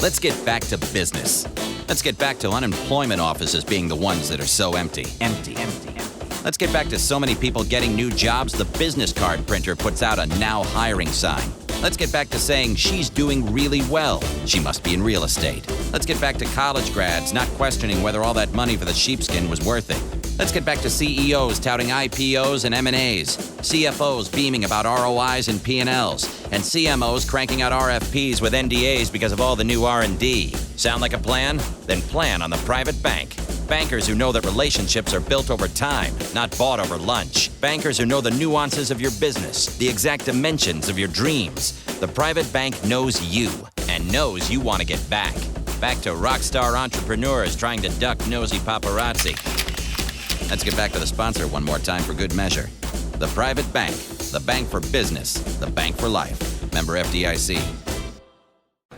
Let's get back to business. Let's get back to unemployment offices being the ones that are so empty. Empty. Let's get back to so many people getting new jobs, the business card printer puts out a now hiring sign. Let's get back to saying she's doing really well. She must be in real estate. Let's get back to college grads not questioning whether all that money for the sheepskin was worth it. Let's get back to CEOs touting IPOs and M&As, CFOs beaming about ROIs and P&Ls, and CMOs cranking out RFPs with NDAs because of all the new R&D. Sound like a plan? Then plan on the private bank. Bankers who know that relationships are built over time, not bought over lunch. Bankers who know the nuances of your business, the exact dimensions of your dreams. The private bank knows you and knows you want to get back. Back to rock star entrepreneurs trying to duck nosy paparazzi. Let's get back to the sponsor one more time for good measure. The private bank, the bank for business, the bank for life. Member FDIC.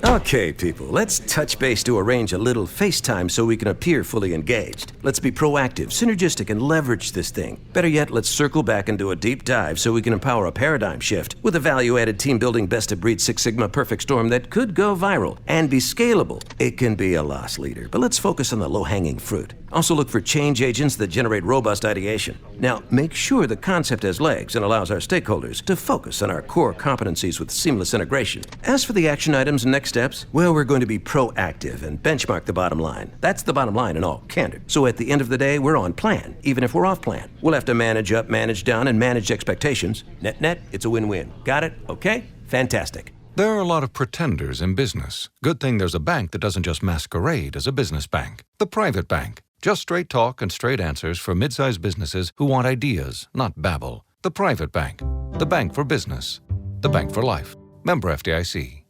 Okay, people, let's touch base to arrange a little FaceTime so we can appear fully engaged. Let's be proactive, synergistic, and leverage this thing. Better yet, let's circle back and do a deep dive so we can empower a paradigm shift with a value-added team-building best-of-breed Six Sigma perfect storm that could go viral and be scalable. It can be a loss leader, but let's focus on the low-hanging fruit. Also look for change agents that generate robust ideation. Now, make sure the concept has legs and allows our stakeholders to focus on our core competencies with seamless integration. As for the action items and next steps, well, we're going to be proactive and benchmark the bottom line. That's the bottom line in all candor. So at the end of the day, we're on plan, even if we're off plan. We'll have to manage up, manage down, and manage expectations. Net, it's a win-win. Got it? Okay? Fantastic. There are a lot of pretenders in business. Good thing there's a bank that doesn't just masquerade as a business bank. The private bank. Just straight talk and straight answers for mid-sized businesses who want ideas, not babble. The private bank. The bank for business. The bank for life. Member FDIC.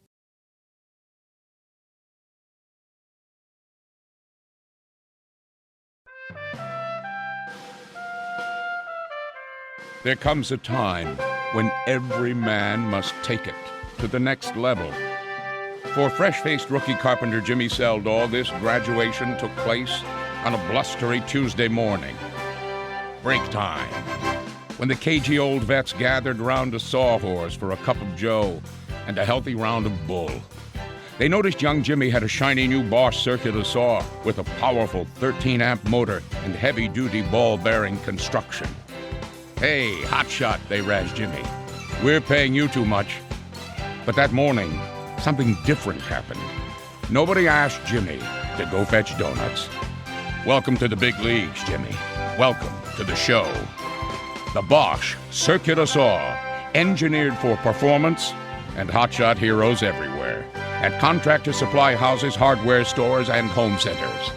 There comes a time when every man must take it to the next level. For fresh-faced rookie carpenter Jimmy Seldall, this graduation took place on a blustery Tuesday morning. Break time, when the cagey old vets gathered round a sawhorse for a cup of joe and a healthy round of bull. They noticed young Jimmy had a shiny new Bosch circular saw with a powerful 13-amp motor and heavy-duty ball-bearing construction. "Hey, hotshot," they razzed Jimmy. "We're paying you too much." But that morning, something different happened. Nobody asked Jimmy to go fetch donuts. Welcome to the big leagues, Jimmy. Welcome to the show. The Bosch circular saw, engineered for performance and hotshot heroes everywhere. At contractor supply houses, hardware stores, and home centers.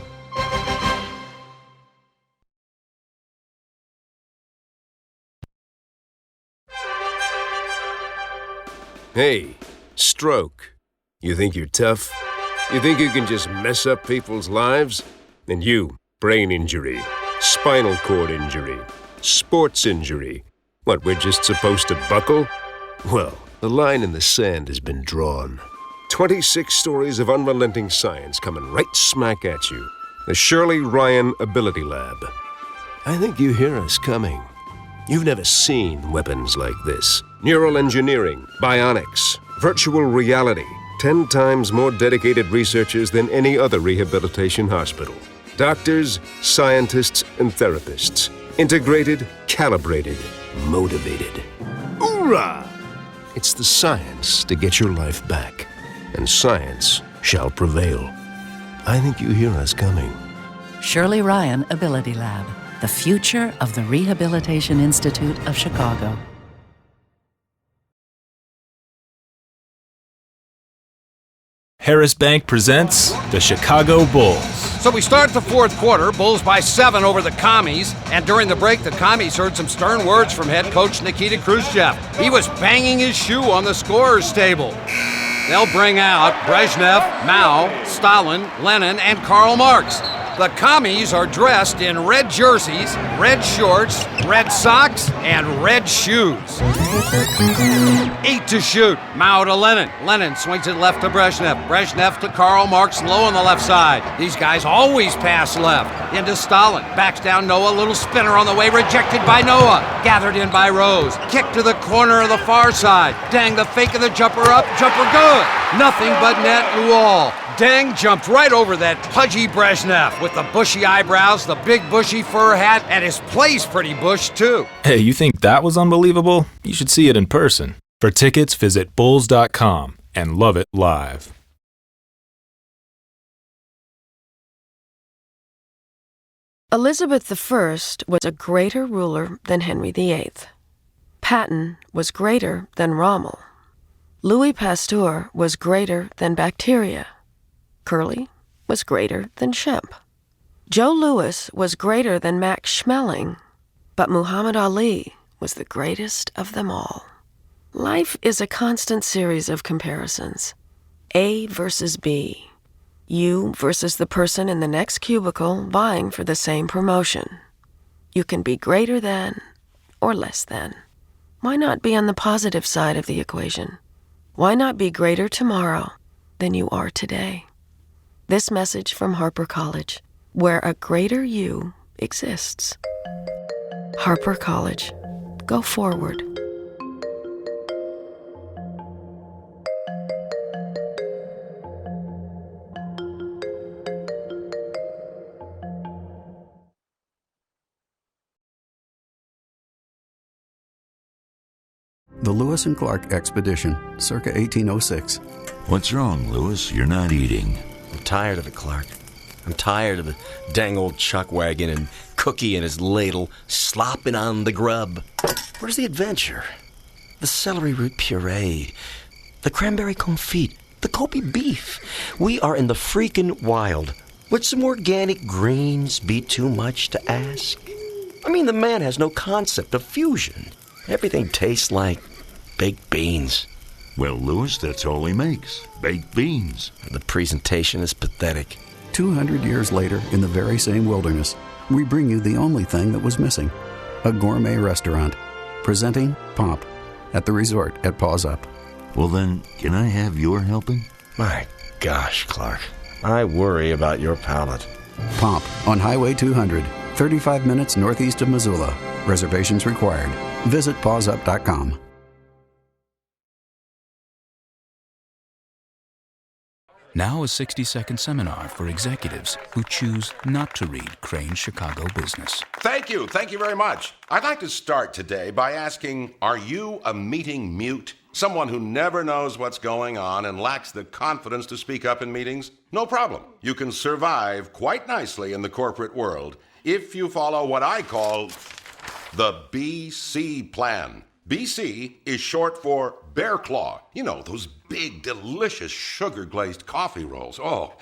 Hey, stroke. You think you're tough? You think you can just mess up people's lives? And you, brain injury, spinal cord injury, sports injury. What, we're just supposed to buckle? Well, the line in the sand has been drawn. 26 stories of unrelenting science coming right smack at you. The Shirley Ryan AbilityLab. I think you hear us coming. You've never seen weapons like this. Neural engineering, bionics, virtual reality. 10 times more dedicated researchers than any other rehabilitation hospital. Doctors, scientists, and therapists. Integrated, calibrated, motivated. Hoorah! It's the science to get your life back. And science shall prevail. I think you hear us coming. Shirley Ryan AbilityLab, the future of the Rehabilitation Institute of Chicago. Harris Bank presents the Chicago Bulls. So we start the fourth quarter, Bulls by 7 over the Commies, and during the break, the Commies heard some stern words from head coach Nikita Khrushchev. He was banging his shoe on the scorer's table. They'll bring out Brezhnev, Mao, Stalin, Lenin, and Karl Marx. The Commies are dressed in red jerseys, red shorts, red socks, and red shoes. 8 to shoot. Mao to Lenin. Lenin swings it left to Brezhnev. Brezhnev to Karl Marx, low on the left side. These guys always pass left. Into Stalin. Backs down Noah. Little spinner on the way. Rejected by Noah. Gathered in by Rose. Kick to the corner of the far side. Dang, the fake of the jumper up. Jumper good. Nothing but net Luol. Deng jumped right over that pudgy Brezhnev with the bushy eyebrows, the big bushy fur hat, and his place pretty bush, too. Hey, you think that was unbelievable? You should see it in person. For tickets, visit bulls.com and love it live. Elizabeth I was a greater ruler than Henry VIII. Patton was greater than Rommel. Louis Pasteur was greater than bacteria. Curly was greater than Shemp. Joe Louis was greater than Max Schmeling, but Muhammad Ali was the greatest of them all. Life is a constant series of comparisons. A versus B. You versus the person in the next cubicle vying for the same promotion. You can be greater than or less than. Why not be on the positive side of the equation? Why not be greater tomorrow than you are today? This message from Harper College, where a greater you exists. Harper College. Go forward. The Lewis and Clark Expedition, circa 1806. What's wrong, Lewis? You're not eating. I'm tired of it, Clark. I'm tired of the dang old chuck wagon and Cookie and his ladle slopping on the grub. Where's the adventure? The celery root puree, the cranberry confit, the Kobe beef. We are in the freaking wild. Would some organic greens be too much to ask? I mean, the man has no concept of fusion. Everything tastes like baked beans. Well, Lewis, that's all he makes. Baked beans. The presentation is pathetic. 200 years later, in the very same wilderness, we bring you the only thing that was missing. A gourmet restaurant. Presenting Pomp at the resort at Paws Up. Well then, can I have your helping? My gosh, Clark. I worry about your palate. Pomp on Highway 200, 35 minutes northeast of Missoula. Reservations required. Visit pawsup.com. Now a 60-second seminar for executives who choose not to read Crain's Chicago Business. Thank you very much. I'd like to start today by asking, are you a meeting mute? Someone who never knows what's going on and lacks the confidence to speak up in meetings? No problem. You can survive quite nicely in the corporate world if you follow what I call the BC plan. BC is short for Bear Claw. You know, those big, delicious, sugar-glazed coffee rolls. Oh,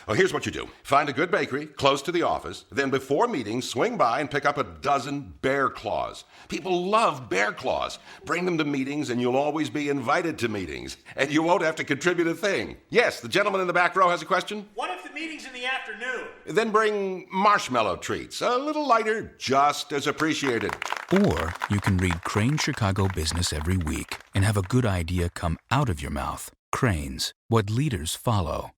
well, here's what you do. Find a good bakery close to the office. Then before meetings, swing by and pick up a dozen Bear Claws. People love Bear Claws. Bring them to meetings and you'll always be invited to meetings. And you won't have to contribute a thing. Yes, the gentleman in the back row has a question? What if the meeting's in the afternoon? Then bring marshmallow treats. A little lighter, just as appreciated. Or you can read Crain Chicago Business every week and have a good idea come out of your mouth. Crain's, what leaders follow.